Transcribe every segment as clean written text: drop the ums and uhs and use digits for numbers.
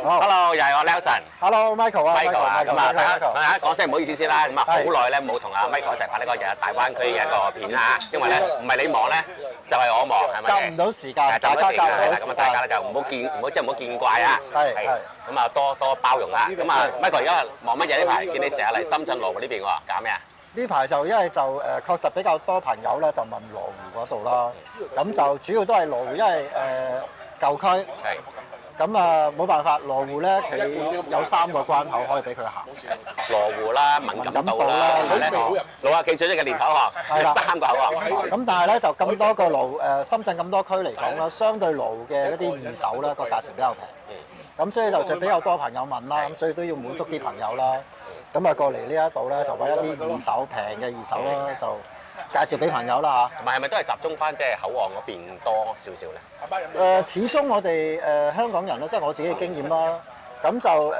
Hello，又係我 Nelson。Hello，Michael 啊 Michael 啊，咁啊，大 Michael 家講聲唔好意思先啦。咁啊，好耐咧冇同阿 Michael 一齊拍呢個日日大灣區嘅一個片啦。因為咧唔係你忙咧，就係我忙，係咪？夾唔到時間，大家夾唔到時間。咁啊，大家咧就唔好見怪啊。係。咁啊，多包容啦。咁啊，Michael 而家忙乜嘢呢排？見你成日嚟深圳羅湖呢邊喎，搞咩啊？呢排就因為就確實比較多朋友咧，就問羅湖嗰度啦。咁就主要都係羅湖，因為舊區。係。咁啊冇辦法，羅湖咧佢有3個關口可以俾佢行。羅湖啦、文錦渡啦，老亞記最嘅年頭河，係啦，3個口岸。咁但係咧就咁多個深圳咁多區嚟講啦，相對羅湖嘅一啲二手咧個價錢比較平。咁所以就比較多朋友問啦，咁所以都要滿足啲朋友啦。咁啊過嚟呢一度咧就揾一啲二手平嘅二手啦，就介紹俾朋友啦嚇。同埋係咪都係集中翻即係口岸嗰邊多少少咧？始終我哋香港人咧，即係我自己嘅經驗啦。咁就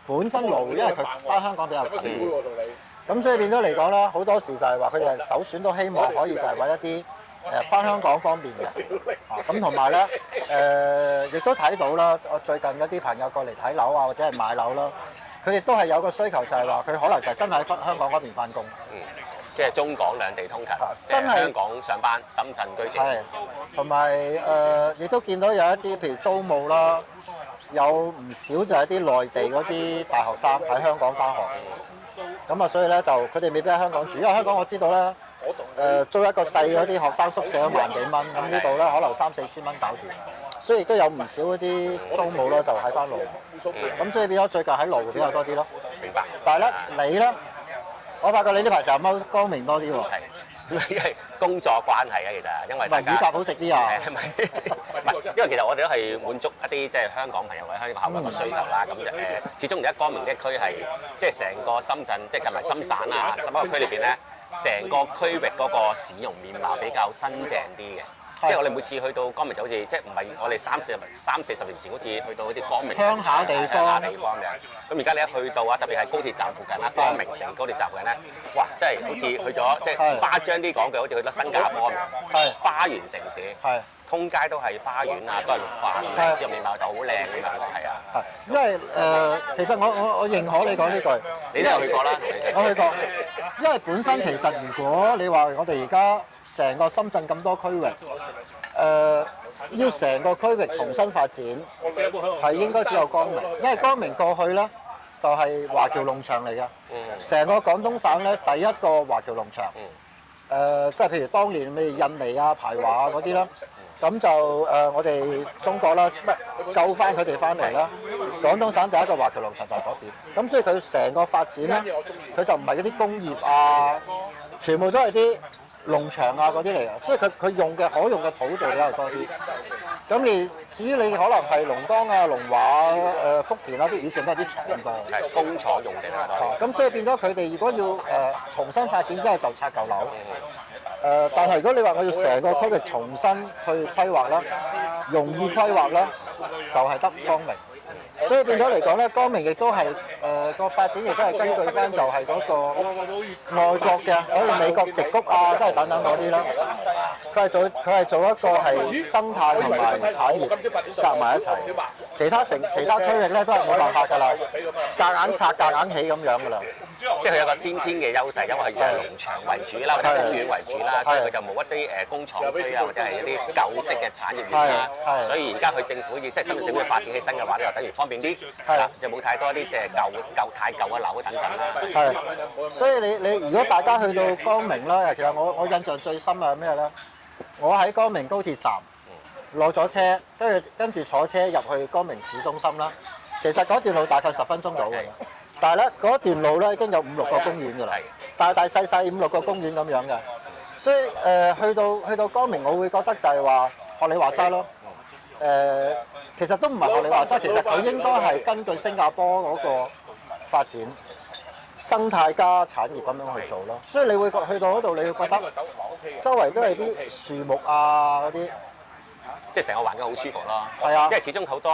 本身羅湖，因為佢翻香港比較近，咁所以變咗嚟講咧，好多時就係話佢哋首選都希望可以就係揾一啲翻香港方便嘅。咁同埋咧亦都睇到啦，我最近一啲朋友過嚟睇樓啊，或者係買樓啦，佢哋都係有個需求，就係話佢可能就真係喺香港嗰邊翻工。即係中港兩地通勤，真係香港上班，深圳居住。係，同埋亦都見到有一啲譬如租務啦，有唔少就係啲內地嗰啲大學生喺香港翻學。咁啊，所以咧就佢哋未必喺香港住，因為香港我知道咧，租一個細嗰啲學生宿舍1萬幾蚊，咁呢度咧可能3、4千蚊搞掂。所以亦都有唔少嗰啲租務啦，就喺翻羅湖。咁所以變咗最近喺羅湖比較多啲咯。明白。但係咧，你咧？我發覺你呢排成日踎光明多啲喎。係，因為工作關係啊，其實因為大家魚夾好食啲啊。係咪？唔係，因為其實我哋都係滿足一啲即係香港朋友或者香港客戶嘅需求啦。咁始終而家光明呢一區係即係成個深圳，即係近埋深省啊11個區裏邊咧，成個區域嗰個市容面貌比較新淨啲嘅。即係我哋每次去到光明就好似，即係唔係我哋三四十年前好似去到好似光明鄉下地方咁樣。咁而家你一去到啊，特別係高鐵站附近啦，光明城高鐵站附近咧，哇！真係好似去咗，即係誇張啲講句，好似去咗新加坡咁樣，花園城市，通街都係花園啊，都係綠化，市容面貌就好靚咁樣咯，係啊。因為其實我認可你講呢句，你都有去過啦，我去過，因為本身其實如果你話我哋而家成個深圳咁多區域，要成個區域重新發展，係應該只有光明，因為光明過去咧就係華僑農場嚟嘅，成個廣東省咧第一個華僑農場，即係譬如當年咩印尼啊、排華啊嗰啲啦，咁就我哋中國啦救翻佢哋翻嚟啦，廣東省第一個華僑農場就係嗰邊，咁所以佢成個發展咧，佢就唔係嗰啲工業啊，全部都係啲農場啊嗰啲嚟嘅，所以佢用嘅可用嘅土地比較多啲。咁至於你可能係龍崗啊、龍華啊、福田啊啲，以前都係啲廠多，係工廠用地比較多。咁所以變咗佢哋如果要重新發展之後就拆舊樓。但係如果你話我要成個區域重新去規劃啦，容易規劃啦，就係得光明。所以變咗嚟講咧，光明亦都係個發展亦都係根據翻就係嗰個外國嘅，好似美國矽谷啊，即係等等嗰啲啦。佢係做一個係生態同埋產業夾埋一齊。其他區域咧都係冇辦法㗎啦，夾硬拆夾硬起咁樣㗎啦。即係佢有個先天嘅優勢，因為佢以前係農場為主啦，或者公園為主啦，所以佢就冇一啲工廠區啊，或者係一啲舊式嘅產業園啦。所以而家佢政府要即係深圳政府要發展起身嘅話咧，就等於方便啲，就冇太多一啲即係太舊嘅樓等等啦。係，所以你如果大家去到光明啦，其實我印象最深係咩咧？我喺光明高鐵站落咗車，跟住坐車入去光明市中心啦。其實嗰段路大概10分鐘到㗎啦。但係咧，嗰段路咧已經有5、6個公園㗎啦，大細5、6個公園咁樣嘅，所以去到光明，我會覺得就係話學你話齋咯，其實都唔係學你話齋，其實佢應該係根據新加坡嗰個發展生態加產業咁樣去做咯，所以你會去到嗰度，你會覺得周圍都係啲樹木啊嗰啲，即係成個環境好舒服咯。係啊因為始終好多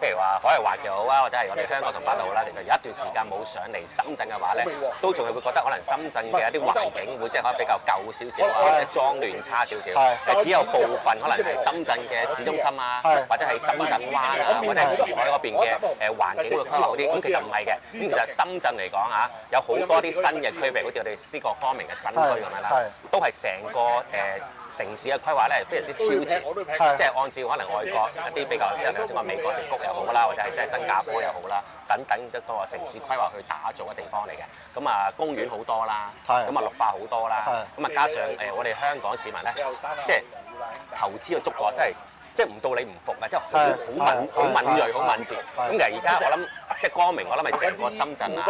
譬如話海外華僑好啊，或者係我哋香港同胞好啦，其實有一段時間冇上嚟深圳嘅話咧，都仲係會覺得可能深圳嘅一啲環境會即係可能比較舊少少啊，或者裝亂差少少。只有部分可能係深圳嘅市中心啊，或者係深圳灣啊，或者係前海嗰邊嘅環境會規劃好啲。咁其實唔係嘅，咁其實深圳嚟講嚇，有好多啲新嘅區域，好似我哋呢個光明嘅新區咁樣啦，都係成個城市嘅規劃咧係非常之超前，即係按照可能外國一啲比較，即係頭先話美國矽谷又好啦，或者係即係新加坡又好啦，等等一個城市規劃去打造嘅地方嚟嘅。咁啊公園好多啦，咁啊綠化好多啦，咁啊加上我哋香港市民咧，即係投資嘅觸覺真係。即係唔到你唔服啊！即係好敏鋭、好敏捷。咁其實而家我諗，即係光明，我諗係成個深圳啊，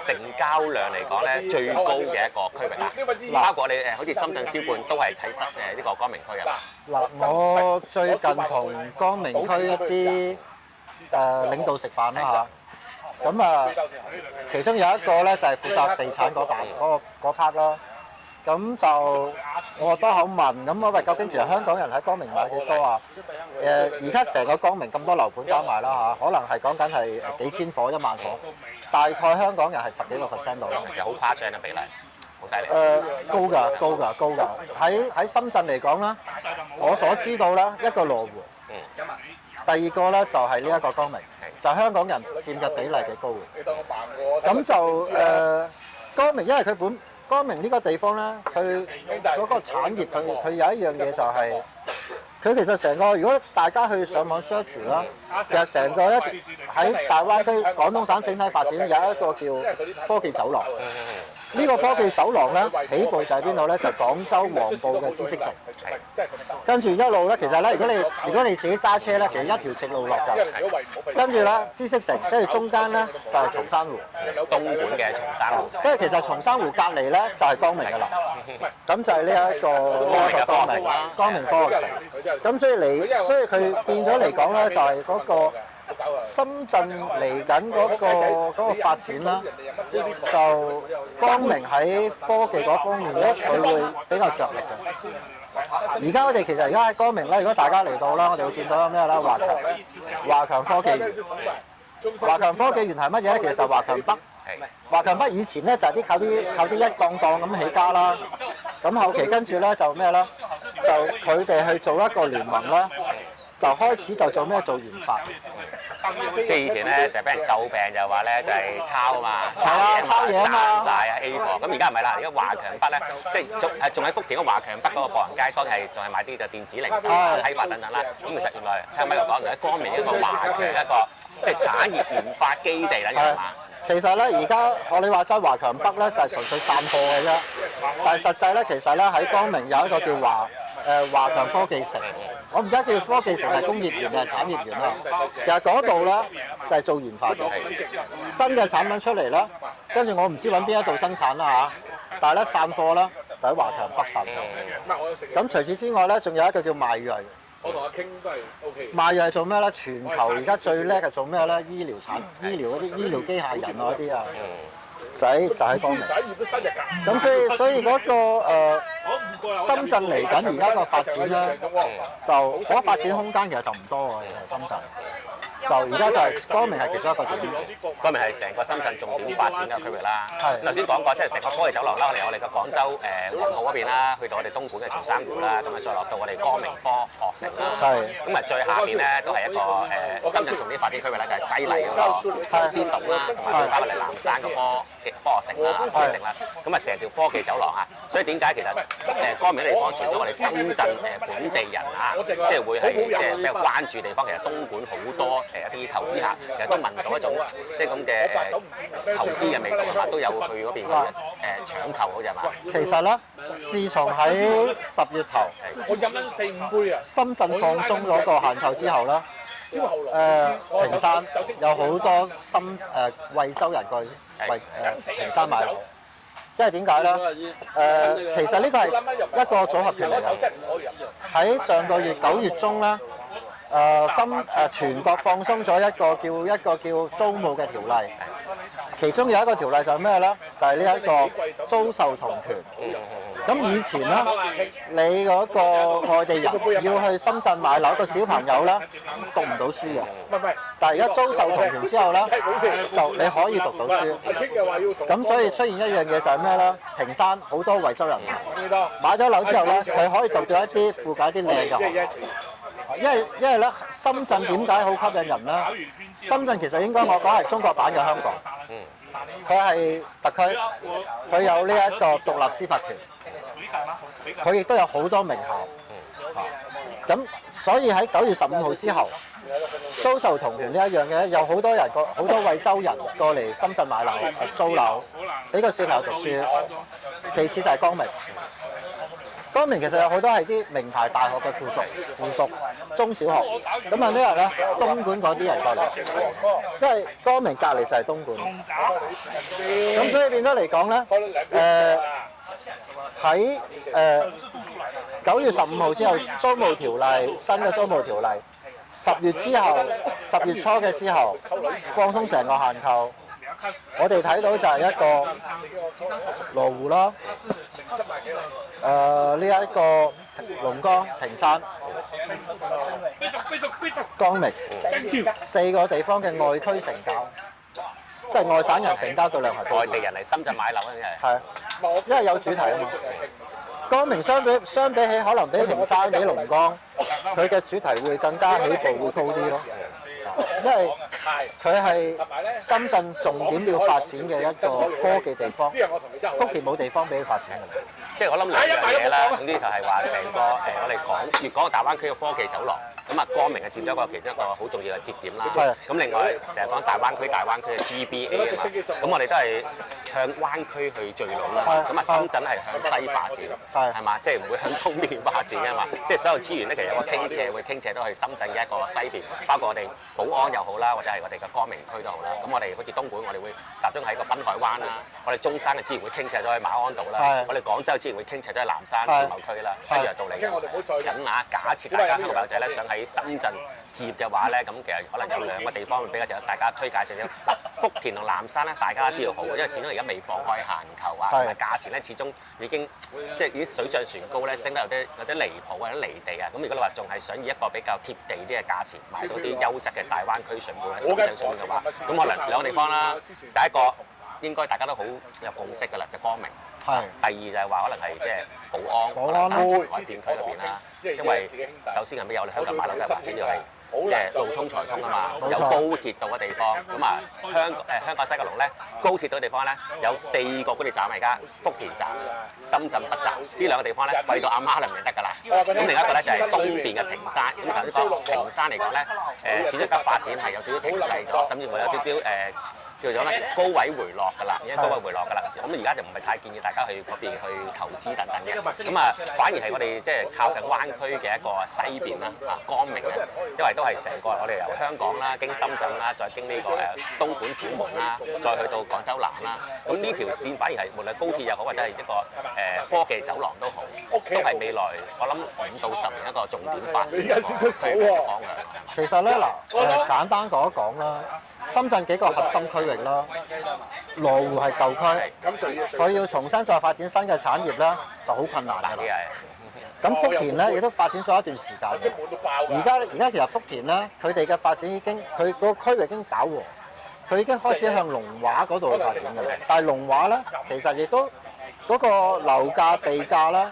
成交量嚟講咧最高嘅一個區域啊。包括你好似深圳銷冠都係喺呢個光明區啊。嗱，我最近同光明區一啲領導食飯啦嚇，咁啊，其中有一個咧就係負責地產嗰 part 啦。咁就我多口問，咁喂，究竟其實香港人喺光明買幾多啊？而家成個光明咁多樓盤加埋啦嚇，可能係講緊係幾千伙、1萬伙，大概香港人係10幾個%度啦。其實好誇張嘅比例，好犀利。高㗎。喺深圳嚟講啦，我所知道啦，一個羅湖，第二個咧就係呢一個光明，就香港人佔嘅比例幾高嘅。咁就光明，因為光明呢個地方咧，佢嗰個產業，佢有一樣嘢就係，佢其實成個如果大家去上網 search 啦，其實成個喺大灣區廣東省整體發展有一個叫科技走廊。呢個科技走廊咧，起步就喺邊度咧？就廣州黃埔嘅知識城。跟住一路咧，其實咧，如果你自己揸車咧，其實一條直路落㗎。跟住咧，知識城，跟住中間咧就係松山湖，東莞嘅松山湖。跟住其實松山湖隔離咧就係光明㗎啦。咁就係呢一個光明科學城。咁所以佢變咗嚟講咧，就係嗰個深圳嚟緊嗰個發展啦，就光明喺科技嗰方面咧，佢會比較着力嘅。而家我哋其實喺光明咧，如果大家嚟到啦，我哋會見到有咩啦？華強科技園。華強科技園係乜嘢咧？其實就係華強北。華強北以前咧就係靠啲一檔檔咁起家啦。咁後期跟住咧就咩咧？就佢哋去做一個聯盟啦，就開始就做咩？做研發。即係以前咧就係俾人詬病就話咧就係抄啊嘛，抄嘢啊嘛，山寨啊 A 貨。咁而家唔係啦，而家華強北咧，即係仲喺福田嗰華強北嗰個步行街，當係仲係買啲嘅電子零售啊、批發等等啦。咁其實原來聽 Michael 講，喺光明一個華強一個即係產業研發基地啦，係嘛？其實咧，而家學你話齋華強北咧就係純粹散貨嘅啫，但係實際咧其實咧喺光明有一個叫華強科技城，我唔記得叫科技城係工業園定係產業園啦。其實嗰度咧就係做研發嘅，新嘅產品出嚟啦，跟住我唔知揾邊一度生產啦嚇，但係咧散貨啦就喺華強北散貨。咁除此之外咧，仲有一個叫邁銳。我同阿傾都係 OK。邁銳係做咩咧？全球而家最叻係做咩咧？醫療嗰啲醫療機械人啊嗰啲啊。就喺光明。咁所以嗰個深圳嚟緊而家個發展咧，就嗰發展空間其實就唔多嘅，其實深圳。就而家就係光明係其中一個點，光明係成個深圳重點發展嘅區域啦。係。頭先講過，即係成個科技走廊啦，我哋嘅廣州黃埔嗰邊啦，去到我哋東莞嘅松山湖啦，咁啊再落到我哋光明科學城啦。係。咁啊最下邊咧都係一個深圳重點發展區域啦，就係西麗嗰個先島啦，同埋翻落嚟南山嘅科學城啦、知識城啦。咁啊成條科技走廊啊，所以點解其實光明嘅地方，除咗我哋深圳本地人啊，即係會係即係比較關注地方，其實東莞好多。一啲投資客其實都聞到一種即係咁嘅投資嘅味道嚇，都有去嗰邊搶購好似係嘛？其實咧，自從喺10月頭，我飲緊4-5杯啊！深圳放鬆咗個限購之後咧，坪山有好多惠州人過去坪山買樓，因為點解咧？其實呢個係一個組合拳嚟嘅。喺上個月9月中咧。全國放鬆咗一個叫租務嘅條例，其中有一個條例就係咩咧？就係呢一個租售同權。咁以前咧，你嗰個外地人要去深圳買樓，個小朋友咧讀唔到書嘅。但係而家租售同權之後咧，就你可以讀到書。咁所以出現一樣嘢就係咩咧？坪山好多惠州人買咗樓之後咧，佢可以讀到一啲附近一啲靚嘅學校。因為咧，深圳點解好吸引人咧？深圳其實應該我講係中國版嘅香港。佢係特區，佢有呢一個獨立司法權，佢亦都有好多名校。咁所以喺9月15號之後，租售同權呢一樣嘢，有好多人好多惠州人過嚟深圳買樓、租樓，俾個小朋友讀書。其次就係光明。光明其實有好多係啲名牌大學嘅附屬中小學，咁啊呢日咧東莞嗰啲人過嚟，因為光明隔離就係東莞，咁所以變咗嚟講咧，喺9月15號之後，租務條例新嘅租務條例，10月之後10月初嘅之後放鬆成個限購。我哋睇到就係一個羅湖啦，呢一個龍崗、坪山、光明4個地方嘅外區成交，即係外省人成交嘅量係外地人嚟深圳買樓嘅真係。係，因為有主題啊嘛。光明相比起可能比坪山、比龍崗，佢嘅主題會更加起步會高啲咯。因為佢係深圳重點要發展嘅一個科技地方，福田冇地方俾佢發展㗎啦。即係我諗兩樣嘢啦，總之就係話成個我哋粵港澳大灣區嘅科技走廊，咁啊光明係佔咗一個其中一個好重要嘅節點啦。咁另外成日講大灣區嘅 GBA 啊嘛，咁我哋都係向灣區去聚攏啦。咁啊深圳係向西發展，係嘛？即係唔會向東邊發展㗎嘛。即係所有資源咧，其實有個傾斜，會傾斜到去深圳嘅一個西邊，包括我哋寶安又好啦，或者係我哋嘅光明區都好啦。咁我哋好似東莞，我哋會集中喺個濱海灣啦。我哋中山嘅資源會傾斜咗去馬鞍島啦。我哋廣州資源會傾斜咗去南山自貿區啦。一樣道理。咁啊，假設大家香港朋友仔咧想喺深圳置業嘅話咧，咁其實可能有2個地方會比較大家推介少少。嗱，福田同南山咧，大家知道好，因為始終而家未放開限購啊，同埋價錢咧始終已經即係已經水漲船高咧，升得有啲離譜或者離地啊。咁如果你話仲係想以一個比較貼地啲嘅價錢買到啲優質嘅大灣區上盤喺深圳上面嘅話，咁可能2個地方啦。第一個應該大家都好有共識㗎啦，就光明。係。第二就係話可能係即係寶安大前海戰區嗰邊啦，因為首先係咩有香港買樓嘅發展就係即係路通財通啊嘛，有高鐵到嘅地方，咁啊香港西九龍咧高鐵到嘅地方咧有4個高鐵站而家，福田站、深圳北站呢2個地方咧為到阿媽就唔得㗎啦。咁另一個咧就係東邊嘅坪山，咁頭先講坪山嚟講咧，始終嘅發展係有少少停滯咗，甚至乎有少少叫做咧高位回落㗎啦，已經高位回落㗎啦。咁而家就唔係太建議大家去嗰邊去投資等等嘅。咁啊，反而係我哋即係靠近灣區嘅一個西邊啦，光明嘅，因為都係成個我哋由香港啦，經深圳啦，再經呢個東莞虎門啦，再去到廣州南啦。咁呢條線反而係無論高鐵又好，或者係一個科技走廊都好，都係未來我諗5到10年一個重點發展嘅方向。其實咧嗱，簡單講一講啦。深圳幾個核心區域啦，羅湖係舊區，佢要重新再發展新嘅產業咧，就好困難㗎啦。咁福田咧亦都發展咗一段時間嘅，而家其實福田咧，佢哋嘅發展已經佢個區域已經飽和，佢已經開始向龍華嗰度去發展㗎啦。但係龍華咧，其實亦都嗰個樓價地價咧，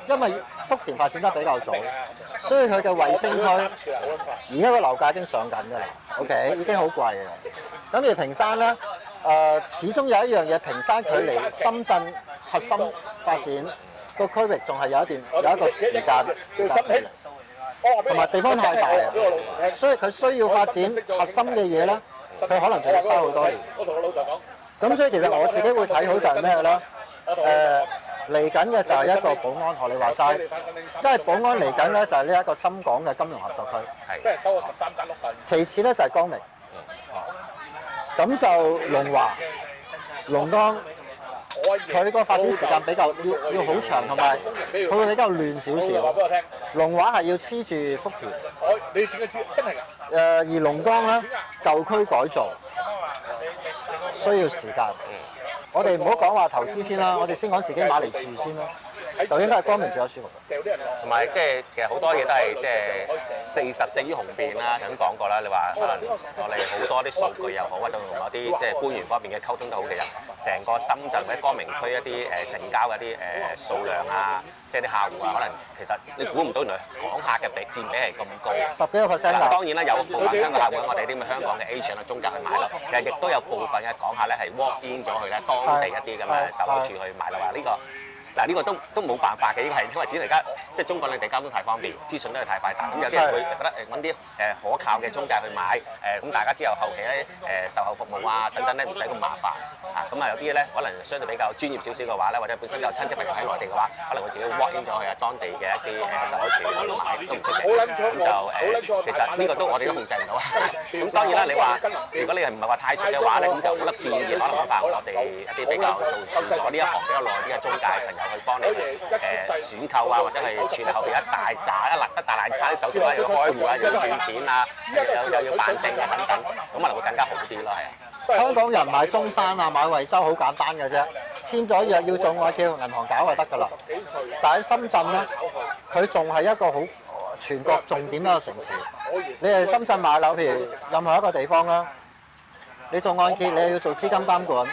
因為福田發展得比較早，所以佢嘅衛星區而家個樓價已經上緊㗎啦。OK， 已經好貴嘅。咁而坪山咧，始終有一樣嘢，坪山距離深圳核心發展個區域仲係有一個時間距離，同埋地方太大啊，所以佢需要發展核心嘅嘢咧，佢可能仲要花好多年。咁所以其實我自己會睇好就係咩咧？嚟緊嘅就係一個寶安，學你話齋，因為寶安嚟緊咧就係呢一個深港嘅金融合作區。其次咧就係光明，咁就龍華、龍崗，佢個發展時間比較要好長，同埋佢會比較亂少少。龍華係要黐住福田，你點解知？真係㗎？而龍崗咧舊區改造，需要時間。我哋唔好講話投資先啦，我哋先講自己買嚟住先啦。就應該係光明住得舒服嘅。掉啲人落。同埋即係其實好多嘢都係即係四於雄辯啦，頭先講過啦。你話可能我哋好多啲數據又好，或者同一啲即係官員方面嘅溝通都好，其實成個深圳或者光明區一啲成交嘅一啲數量啊，即係啲客戶啊，可能其實你估唔到原來港客嘅佔比係咁高。10幾個 percent 當然啦，有部分香港客戶我哋啲咁嘅香港嘅 agent 啊中介去買樓，其實亦都有部分嘅港客咧係 walk in 咗去咧當地一啲咁嘅售樓處去買樓啊。呢個都冇辦法嘅，呢個係因為始終而家即係中國兩地交通太方便，資訊都係太快達，咁有啲人會覺得揾啲可靠嘅中介去買，咁大家之後後期咧售後服務啊等等咧唔使咁麻煩啊，咁啊有啲咧可能相對比較專業少少嘅話咧，或者本身有親戚朋友喺內地嘅話，可能會自己 walk in 咗去當地嘅一啲售樓處去買都唔出奇，咁就其實呢個我哋都控制唔到啊。咁當然啦，你話如果你係唔係話太熟嘅話咧，咁就冇得建議可能揾翻我哋一啲比較做咗呢一行比較耐啲嘅中介朋友去幫你選購啊，或者係處理後邊一大扎一大爛餐手續啊，又要開戶啊，又要轉錢啊，又要辦證啊等等，咁可能會更加好啲咯，係啊。香港人買中山啊、買惠州好簡單嘅啫，簽咗約要做按揭，銀行搞就得㗎啦。但喺深圳咧，佢仲係一個好全國重點一個城市。你係深圳買樓，譬如任何一個地方啦，你做按揭，你又要做資金監管，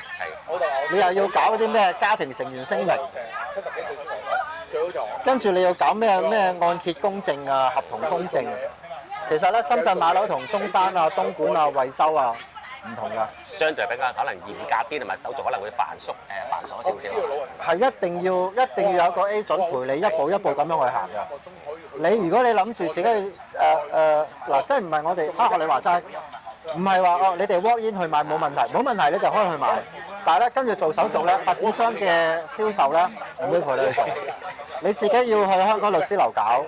你又要搞啲咩家庭成員聲明，跟住你要搞咩按揭公證啊、合同公證。其實咧，深圳買樓同中山啊、東莞啊、惠州啊唔同㗎，相對比較可能嚴格啲，同埋手續可能會繁瑣少少。係一定要有個 agent 陪你一步一步咁樣去行㗎。如果你諗住自己嗱，即係唔係我哋學你話齋，唔係話你哋 walk in 去買冇問題，冇問題你就可以去買。但係咧，跟住做手續咧，發展商嘅銷售咧唔會陪你去做，你自己要去香港律師樓搞，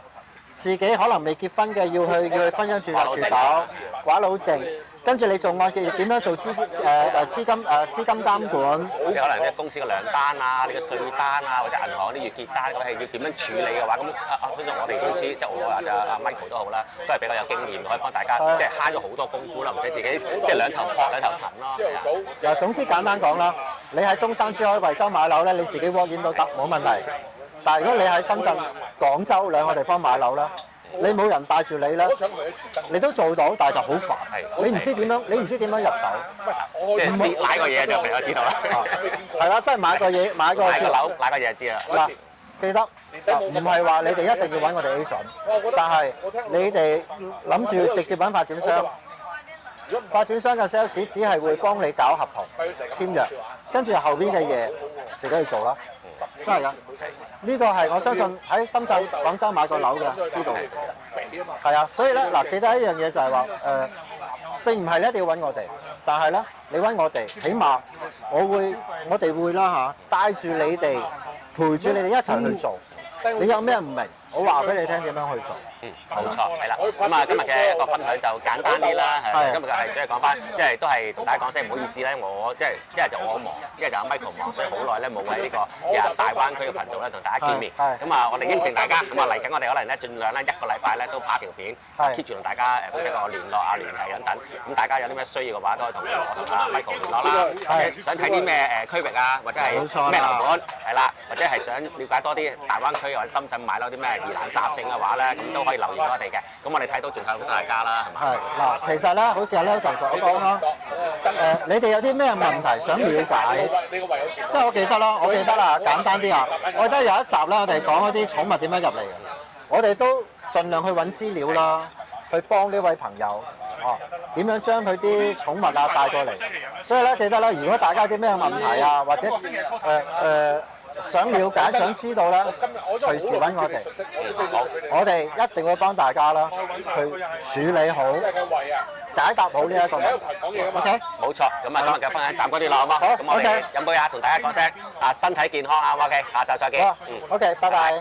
自己可能未結婚嘅要去婚姻註冊處搞寡佬證。跟住你做按揭要點樣做資金監管？你可能啲公司嘅糧單啊、你嘅稅單啊，或者銀行啲月結單咁係要點樣處理嘅話，咁好似我哋公司即係我或者阿 Michael 都好啦，都係比較有經驗，可以幫大家即係慳咗好多功夫啦，唔使自己即係兩頭撲兩頭騰咯。嗱，總之簡單講啦，你喺中山、珠海、惠州買樓咧，你自己 walk in 都得，冇問題。但係如果你喺深圳、廣州兩個地方買樓啦，你冇人帶住你咧，你都做到，但係就好煩。你唔知點樣入手。即係先買個嘢就朋友知道啦。係啦，即係買個嘢，買個樓，買個嘢就知啦。嗱，記得唔係話你哋一定要揾我哋 agent，但係你哋諗住直接揾發展商。發展商嘅 sales 只係會幫你搞合同、簽約，跟住後邊嘅嘢自己去做啦。真係㗎，呢個係我相信喺深圳、廣州買過樓嘅知道。係啊，所以咧嗱，記得一樣嘢就係話並唔係你一定要揾我哋，但係咧你揾我哋，起碼我哋會啦嚇，帶住你哋，陪住你哋一齊去做。你有咩唔明，我話俾你聽點樣去做。冇錯，係啦。咁啊，今日嘅一個分享就簡單啲啦。係今日嘅係主要講翻，因為都係同大家講聲唔好意思咧，我即係一係就我忙，一係就阿 Michael 忙，所以好耐咧冇喺呢個大灣區嘅頻道咧同大家見面。咁啊，我哋應承大家，咁啊嚟緊我哋可能咧盡量咧一個禮拜咧都拍條片 keep 住同大家保持個聯絡啊、聯繫等等。咁大家有啲咩需要嘅話，都可以同我同阿 Michael 聯絡啦。想睇啲咩區域啊，或者係咩樓盤，係啦，或者係想了解多啲大灣區或者深圳買樓啲咩疑難雜症嘅話咧，咁都可以留言俾我哋嘅。咁我哋睇到盡快到大家啦，係嘛？係嗱，其實咧，好似阿 Nelson 所講啦，你哋有啲咩問題想了解？即係我記得啦，簡單啲啊！我記得有一集咧，我哋講嗰啲寵物點樣入嚟嘅，我哋都盡量去揾資料啦，去幫呢位朋友點樣將佢啲寵物啊帶過嚟。所以咧，記得啦，如果大家有啲咩問題啊，或者想了解、想知道咧，隨時揾我哋。我哋一定會幫大家啦，去處理好、解答好呢一個問題。OK， 冇錯。咁啊，今日嘅分享暫嗰啲啦，好嗎？咁我哋飲杯啊，同大家講聲身體健康啊。OK，下集再見。OK，拜拜。